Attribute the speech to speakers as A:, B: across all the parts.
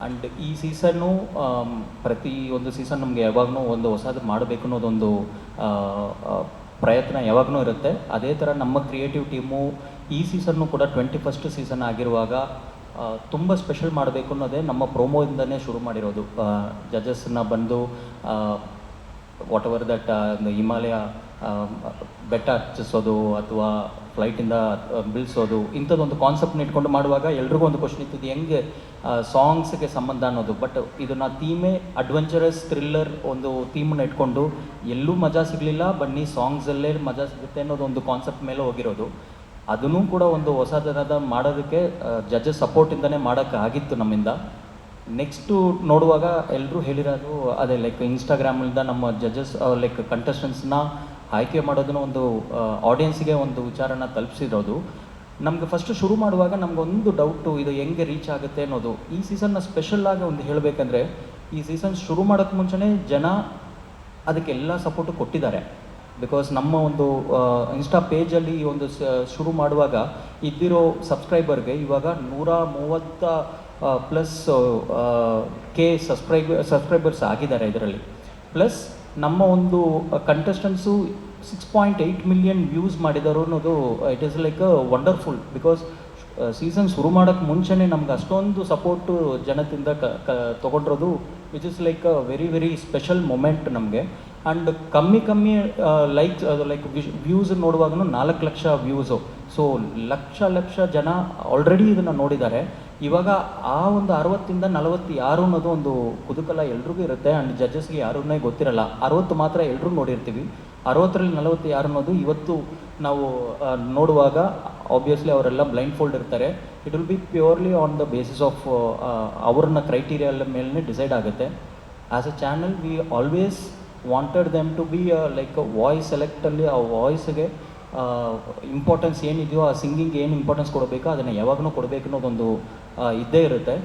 A: And ಈ season ಪ್ರತಿ ಒಂದು ಸೀಸನ್ ನಮಗೆ ಯಾವಾಗಲೂ ಒಂದು ಹೊಸದು ಮಾಡಬೇಕು ಅನ್ನೋದೊಂದು ಪ್ರಯತ್ನ ಯಾವಾಗಲೂ ಇರುತ್ತೆ. ಅದೇ ಥರ ನಮ್ಮ ಕ್ರಿಯೇಟಿವ್ ಟೀಮು ಈ ಸೀಸನ್ನು ಕೂಡ 21st ಸೀಸನ್ ಆಗಿರುವಾಗ ತುಂಬ ಸ್ಪೆಷಲ್ ಮಾಡಬೇಕು ಅನ್ನೋದೇ ನಮ್ಮ ಪ್ರೋಮೋಯಿಂದನೇ ಶುರು ಮಾಡಿರೋದು. ಜಡ್ಜಸ್ನ ಬಂದು ವಾಟ್ ಎವರ್ ದಟ್ ಹಿಮಾಲಯ ಬೆಟ್ಟ ಹಚ್ಚಿಸೋದು ಅಥವಾ ಫ್ಲೈಟಿಂದ ಬೀಳಿಸೋದು, ಇಂಥದ್ದೊಂದು ಕಾನ್ಸೆಪ್ಟ್ನ ಇಟ್ಕೊಂಡು ಮಾಡುವಾಗ ಎಲ್ರಿಗೂ ಒಂದು ಕ್ವಶನ್ ಇತ್ತು, ಹೆಂಗೆ ಸಾಂಗ್ಸ್ಗೆ ಸಂಬಂಧ ಅನ್ನೋದು. ಬಟ್ ಇದನ್ನು ಥೀಮೇ ಅಡ್ವೆಂಚರಸ್ ಥ್ರಿಲ್ಲರ್ ಒಂದು ಥೀಮನ್ನ ಇಟ್ಕೊಂಡು ಎಲ್ಲೂ ಮಜಾ ಸಿಗಲಿಲ್ಲ, ಬನ್ನಿ ಸಾಂಗ್ಸಲ್ಲೇ ಮಜಾ ಸಿಗುತ್ತೆ ಅನ್ನೋದು ಒಂದು ಕಾನ್ಸೆಪ್ಟ್ ಮೇಲೆ ಹೋಗಿರೋದು. ಅದನ್ನೂ ಕೂಡ ಒಂದು ಹೊಸ ಥರದ ಮಾಡೋದಕ್ಕೆ ಜಡ್ಜಸ್ ಸಪೋರ್ಟಿಂದನೇ ಮಾಡೋಕ್ಕಾಗಿತ್ತು ನಮ್ಮಿಂದ. ನೆಕ್ಸ್ಟು ನೋಡುವಾಗ ಎಲ್ಲರೂ ಹೇಳಿರೋದು ಅದೇ, ಲೈಕ್ ಇನ್ಸ್ಟಾಗ್ರಾಮಿಂದ ನಮ್ಮ ಜಡ್ಜಸ್ ಲೈಕ್ ಕಂಟೆಸ್ಟೆಂಟ್ಸ್ನ ಆಯ್ಕೆ ಮಾಡೋದನ್ನ ಒಂದು ಆಡಿಯನ್ಸಿಗೆ ಒಂದು ವಿಚಾರನ ತಲುಪಿಸಿರೋದು. ನಮಗೆ ಫಸ್ಟ್ ಶುರು ಮಾಡುವಾಗ ನಮಗೊಂದು ಡೌಟು, ಇದು ಹೆಂಗೆ ರೀಚ್ ಆಗುತ್ತೆ ಅನ್ನೋದು. ಈ ಸೀಸನ್ನ ಸ್ಪೆಷಲ್ಲಾಗಿ ಒಂದು ಹೇಳಬೇಕಂದ್ರೆ, ಈ ಸೀಸನ್ ಶುರು ಮಾಡೋಕ್ಕೆ ಮುಂಚೆನೇ ಜನ ಅದಕ್ಕೆಲ್ಲ ಸಪೋರ್ಟು ಕೊಟ್ಟಿದ್ದಾರೆ. ಬಿಕಾಸ್ ನಮ್ಮ ಒಂದು ಇನ್ಸ್ಟಾ ಪೇಜಲ್ಲಿ ಈ ಒಂದು ಶುರು ಮಾಡುವಾಗ ಇದ್ದಿರೋ ಸಬ್ಸ್ಕ್ರೈಬರ್ಗೆ ಇವಾಗ 130+ ಸಬ್ಸ್ಕ್ರೈಬರ್ಸ್ ಆಗಿದ್ದಾರೆ ಇದರಲ್ಲಿ. ಪ್ಲಸ್ ನಮ್ಮ ಒಂದು ಕಂಟೆಸ್ಟೆಂಟ್ಸು 6.8 ಮಿಲಿಯನ್ ವ್ಯೂಸ್ ಮಾಡಿದರು ಅನ್ನೋದು it is like wonderful. Because season ಶುರು ಮಾಡೋಕ್ಕೆ ಮುಂಚೆನೇ ನಮ್ಗೆ ಅಷ್ಟೊಂದು ಸಪೋರ್ಟು ಜನದಿಂದ ತೊಗೊಂಡಿರೋದು, which is like very very special moment ನಮಗೆ. ಆ್ಯಂಡ್ ಕಮ್ಮಿ ಲೈಕ್ಸ್ ಲೈಕ್ ವ್ಯೂಸ್ ನೋಡುವಾಗೂ 4 ಲಕ್ಷ ವ್ಯೂಸು. ಸೊ ಲಕ್ಷ ಜನ ಆಲ್ರೆಡಿ ಇದನ್ನು ನೋಡಿದ್ದಾರೆ. ಇವಾಗ ಆ ಒಂದು 60ಇಂದ 46 ಅನ್ನೋದು ಒಂದು ಕುತೂಹಲ ಎಲ್ರಿಗೂ ಇರುತ್ತೆ. ಆ್ಯಂಡ್ ಜಡ್ಜಸ್ಗೆ ಯಾರನ್ನೇ ಗೊತ್ತಿರಲ್ಲ. 60 ಮಾತ್ರ ಎಲ್ಲರೂ ನೋಡಿರ್ತೀವಿ. 60ರಲ್ಲಿ 46 ಅನ್ನೋದು ಇವತ್ತು ನಾವು ನೋಡುವಾಗ ಆಬ್ವಿಯಸ್ಲಿ ಅವರೆಲ್ಲ ಬ್ಲೈಂಡ್ ಫೋಲ್ಡ್ ಇರ್ತಾರೆ. It will be purely on the basis of ಅವ್ರನ್ನ ಕ್ರೈಟೀರಿಯಲ್ ಮೇಲೆ ಡಿಸೈಡ್ ಆಗುತ್ತೆ. As a channel we always wanted them to be like voice ಸೆಲೆಕ್ಟಲ್ಲಿ ಆ ವಾಯ್ಸ್ಗೆ ಇಂಪಾರ್ಟೆನ್ಸ್ ಏನಿದೆಯೋ, ಆ ಸಿಂಗಿಂಗ್ ಏನು ಇಂಪಾರ್ಟೆನ್ಸ್ ಕೊಡಬೇಕೋ ಅದನ್ನು ಯಾವಾಗಲೂ ಕೊಡಬೇಕು ಅನ್ನೋದೊಂದು ಇದ್ದೇ ಇರುತ್ತೆ.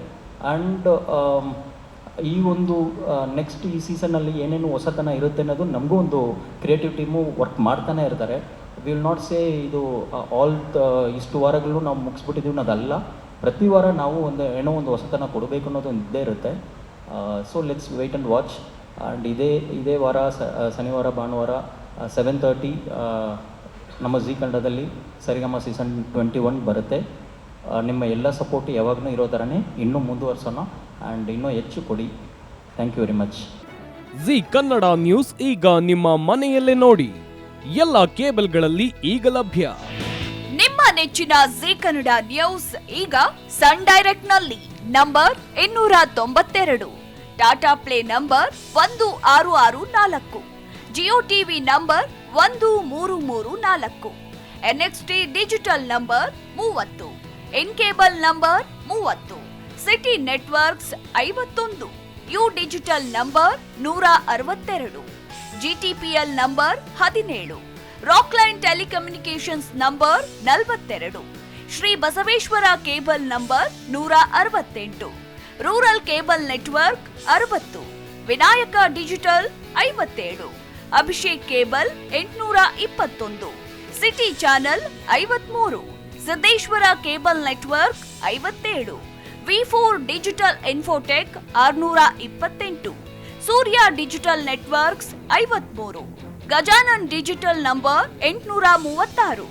A: ಆ್ಯಂಡ್ ಈ ಒಂದು ನೆಕ್ಸ್ಟ್ ಈ ಸೀಸನ್ನಲ್ಲಿ ಏನೇನು ಹೊಸತನ ಇರುತ್ತೆ ಅನ್ನೋದು ನಮಗೂ ಒಂದು ಕ್ರಿಯೇಟಿವ್ ಟೀಮು ವರ್ಕ್ ಮಾಡ್ತಾನೆ ಇರ್ತಾರೆ. ವಿಲ್ ನಾಟ್ ಸೇ ಇದು ಆಲ್ ಇಷ್ಟು ವಾರಗಳು ನಾವು ಮುಗಿಸ್ಬಿಟ್ಟಿದ್ದೀವಿ ಅನ್ನೋದಲ್ಲ. ಪ್ರತಿ ವಾರ ನಾವು ಏನೋ ಒಂದು ಹೊಸತನ ಕೊಡಬೇಕು ಅನ್ನೋದು ಒಂದು ಇದ್ದೇ ಇರುತ್ತೆ. So let's wait and watch. And ಇದೇ ವಾರ ಶನಿವಾರ ಭಾನುವಾರ 7:30 ನಮ್ಮ ಜೀ ಕನ್ನಡದಲ್ಲಿ ಸರಿಗಮ ಸೀಸನ್ 21 ಬರುತ್ತೆ. ನಿಮ್ಮ ಎಲ್ಲ ಸಪೋರ್ಟ್ ಯಾವಾಗಲೂ ಇರೋ ಥರನೇ ಇನ್ನೂ ಮುಂದುವರ್ಸೋಣ ಆ್ಯಂಡ್ ಇನ್ನೂ ಹೆಚ್ಚು ಕೊಡಿ. Thank you very much.
B: Zee Kannada news ಈಗ ನಿಮ್ಮ ಮನೆಯಲ್ಲೇ ನೋಡಿ. ಎಲ್ಲ ಕೇಬಲ್ಗಳಲ್ಲಿ ಈಗ ಲಭ್ಯ.
C: ನಿಮ್ಮ ನೆಚ್ಚಿನ ಜೀ ಕನ್ನಡ ನ್ಯೂಸ್ ಈಗ ಸನ್ ಡೈರೆಕ್ಟ್ ನಲ್ಲಿ number 292, Tata play number 1664, Jio TV number 1334, NXT digital number 30, N cable number 30, city networks 51, U digital number 162, GTPL number 17, Rockline telecommunications number 42, Shri Basaveshwara cable number 168, rural cable network 60, Vinayaka digital 57, Abhishek cable 821, city channel 53, Siddeshwara cable network 57, V4 digital Infotech 628, ಸೂರ್ಯ digital networks 53, Gajanan digital number 836,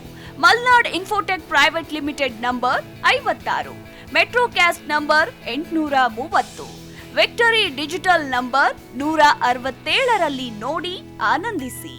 C: Malnad Infotech Private Limited number 56, Metrocast number 830, Victory Digital number 167ರಲ್ಲಿ ನೋಡಿ ಆನಂದಿಸಿ.